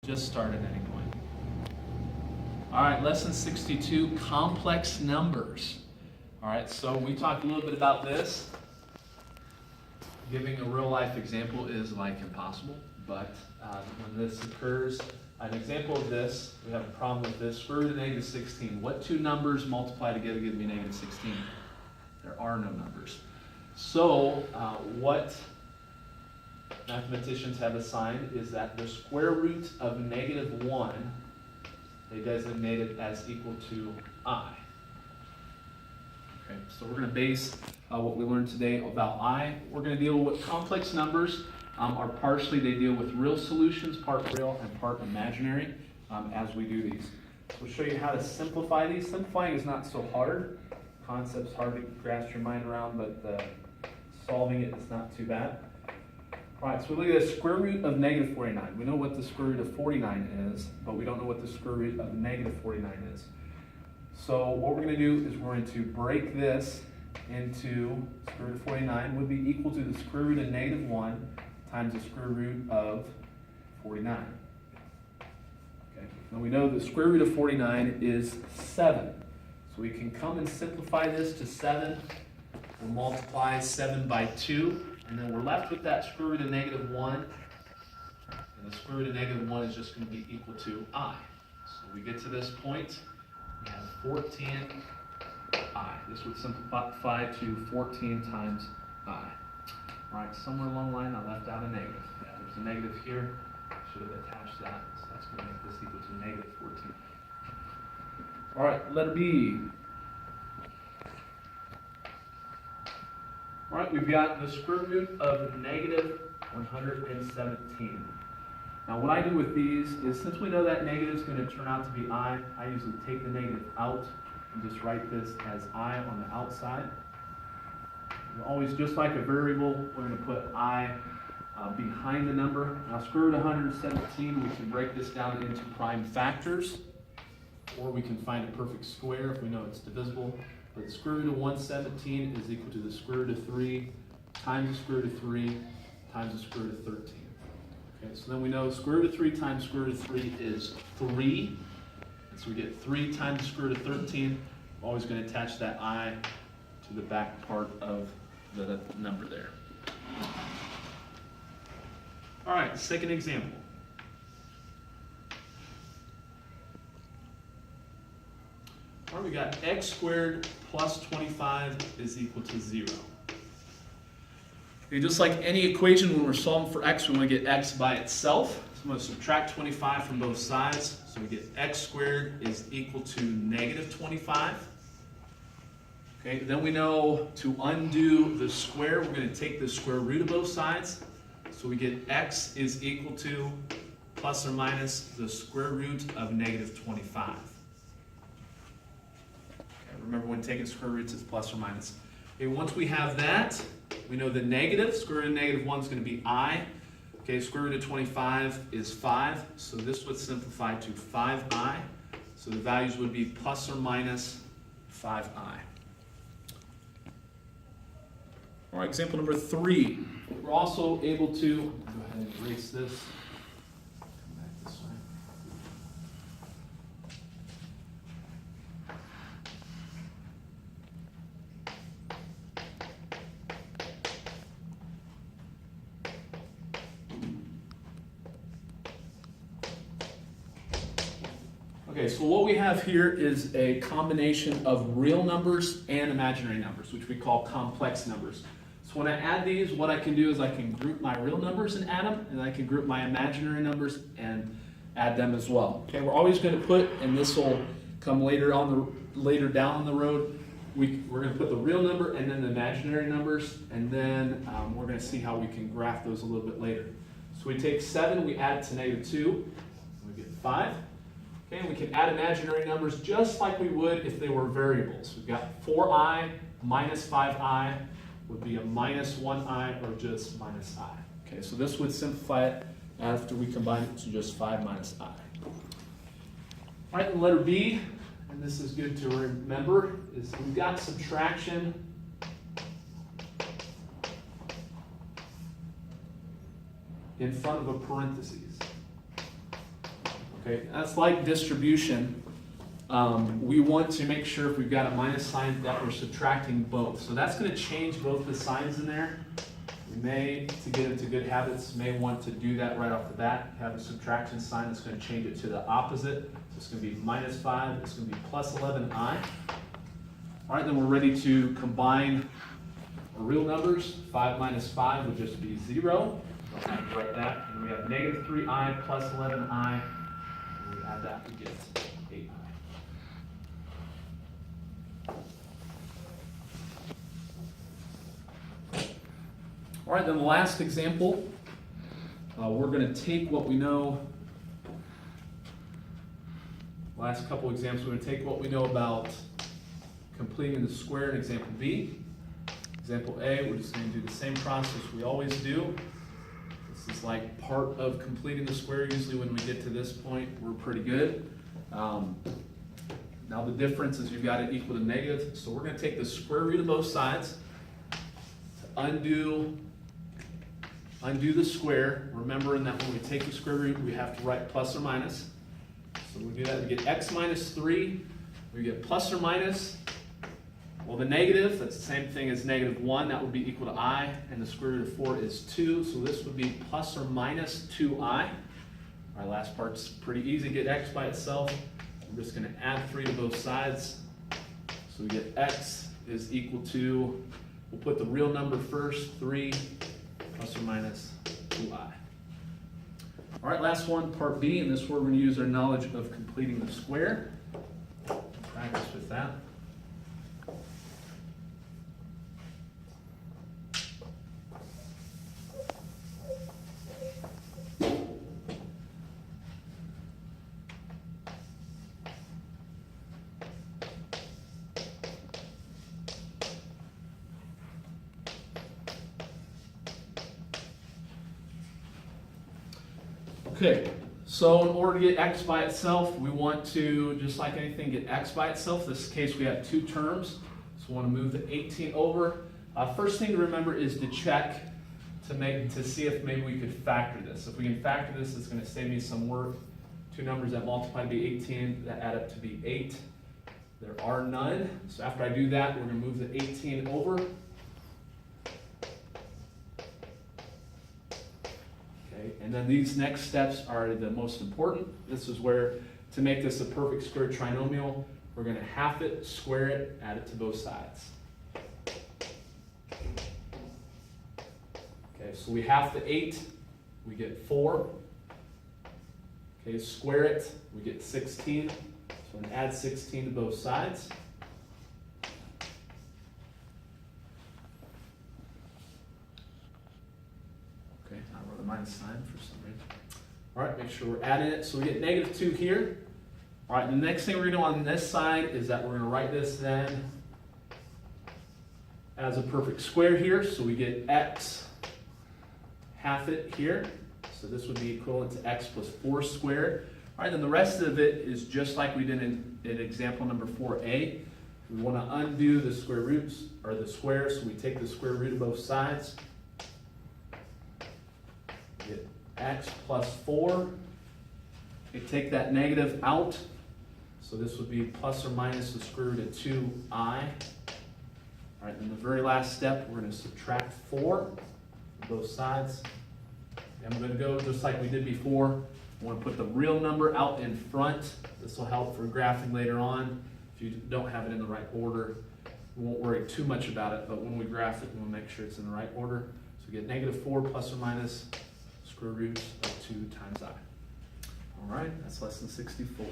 Just start at any point. All right, lesson 62, complex numbers. All right, so we talked a little bit about this. Giving a real life example is like impossible, but when this occurs, an example of this, we have a problem with this, square root of negative 16. What two numbers multiply together give me negative 16? There are no numbers. So what mathematicians have assigned is that the square root of negative 1, they designate it as equal to I. Okay, so we're going to base what we learned today about I. We're going to deal with complex numbers. Are partially, they deal with real solutions, part real and part imaginary, as we do these. We'll show you how to simplify these. Simplifying is not so hard. Concept's hard to grasp your mind around, but solving it is not too bad. All right, so we look at the square root of negative 49. We know what the square root of 49 is, but we don't know what the square root of negative 49 is. So what we're going to do is we're going to break this into square root of 49 would be equal to the square root of negative 1 times the square root of 49. Okay. Now we know the square root of 49 is 7. So we can come and simplify this to 7. We'll multiply 7 by 2. And then we're left with that square root of negative 1. And the square root of negative 1 is just going to be equal to I. So we get to this point. We have 14I. This would simplify to 14 times I. All right, somewhere along the line I left out a negative. Yeah, there's a negative here. Should have attached that. So that's going to make this equal to negative 14. All right, letter B. All right, we've got the square root of negative 117. Now what I do with these is, since we know that negative is going to turn out to be I usually take the negative out and just write this as I on the outside. And always, just like a variable, we're going to put I behind the number. Now square root of 117, we can break this down into prime factors, or we can find a perfect square if we know it's divisible. But the square root of 117 is equal to the square root of 3 times the square root of 3 times the square root of 13. Okay, so then we know square root of 3 times square root of 3 is 3. And so we get 3 times the square root of 13. I'm always going to attach that I to the back part of the number there. All right, second example. All right, we got x squared plus 25 is equal to 0. Okay, just like any equation, when we're solving for x, we want to get x by itself. So I'm going to subtract 25 from both sides. So we get x squared is equal to negative 25. Okay, then we know to undo the square, we're going to take the square root of both sides. So we get x is equal to plus or minus the square root of negative 25. Remember, when taking square roots, it's plus or minus. Okay, once we have that, we know the negative, square root of negative 1 is going to be I. Okay, square root of 25 is 5, so this would simplify to 5I. So the values would be plus or minus 5I. All right, example number 3. We're also able to, go ahead and erase this. Come back this way. Okay, so what we have here is a combination of real numbers and imaginary numbers, which we call complex numbers. So when I add these, what I can do is I can group my real numbers and add them, and I can group my imaginary numbers and add them as well. Okay, we're always going to put, and this will come later down the road, we're going to put the real number and then the imaginary numbers, and then we're going to see how we can graph those a little bit later. So we take 7, we add it to negative 2, we get 5. Okay, and we can add imaginary numbers just like we would if they were variables. We've got 4I minus 5I would be a minus 1I or just minus I. Okay, so this would simplify it after we combine it to just 5 minus I. All right, and letter B, and this is good to remember, is we've got subtraction in front of a parentheses. Okay, that's like distribution. We want to make sure if we've got a minus sign that we're subtracting both. So that's going to change both the signs in there. We may, to get into good habits, may want to do that right off the bat. Have a subtraction sign that's going to change it to the opposite. So it's going to be minus 5, it's going to be plus 11i. All right, then we're ready to combine our real numbers. 5 minus 5 would just be 0. Don't have to write that. And we have negative 3i plus 11i. And we add that, we get 8i. All right, then the last example, we're going to take what we know, last couple examples, we're going to take what we know about completing the square in example B. Example A, we're just going to do the same process we always do. This is like part of completing the square. Usually when we get to this point, we're pretty good. Now the difference is you've got it equal to negative, so we're going to take the square root of both sides to undo the square, remembering that when we take the square root, we have to write plus or minus. So we do that, we get x minus 3, we get plus or minus. Well, the negative, that's the same thing as negative 1, that would be equal to I, and the square root of 4 is 2, so this would be plus or minus 2I. Our last part's pretty easy, get x by itself. We're just going to add 3 to both sides. So we get x is equal to, we'll put the real number first, 3 plus or minus 2i. All right, last one, part B, and this is where we're going to use our knowledge of completing the square. Practice with that. Okay, so in order to get x by itself, we want to, just like anything, get x by itself. In this case, we have two terms, so we want to move the 18 over. First thing to remember is to check to see if maybe we could factor this. If we can factor this, it's going to save me some work. Two numbers that multiply to be 18, that add up to be 8. There are none, so after I do that, we're going to move the 18 over. And then these next steps are the most important. This is where, to make this a perfect square trinomial, we're going to half it, square it, add it to both sides. Okay, so we half the 8, we get 4. Okay, square it, we get 16. So we're going to add 16 to both sides. Minus sign for some reason. All right, make sure we're adding it. So we get negative 2 here. All right, the next thing we're going to do on this side is that we're going to write this then as a perfect square here. So we get x half it here. So this would be equivalent to x plus 4 squared. All right, then the rest of it is just like we did in example number 4a. We want to undo the square roots, or the square, so we take the square root of both sides. Get x plus 4. We take that negative out. So this would be plus or minus the square root of 2i. All right, in the very last step, we're going to subtract 4 from both sides. And we're going to go just like we did before. We want to put the real number out in front. This will help for graphing later on. If you don't have it in the right order, we won't worry too much about it, but when we graph it, we'll make sure it's in the right order. So we get negative 4 plus or minus square root of 2 times I. All right, that's lesson 64.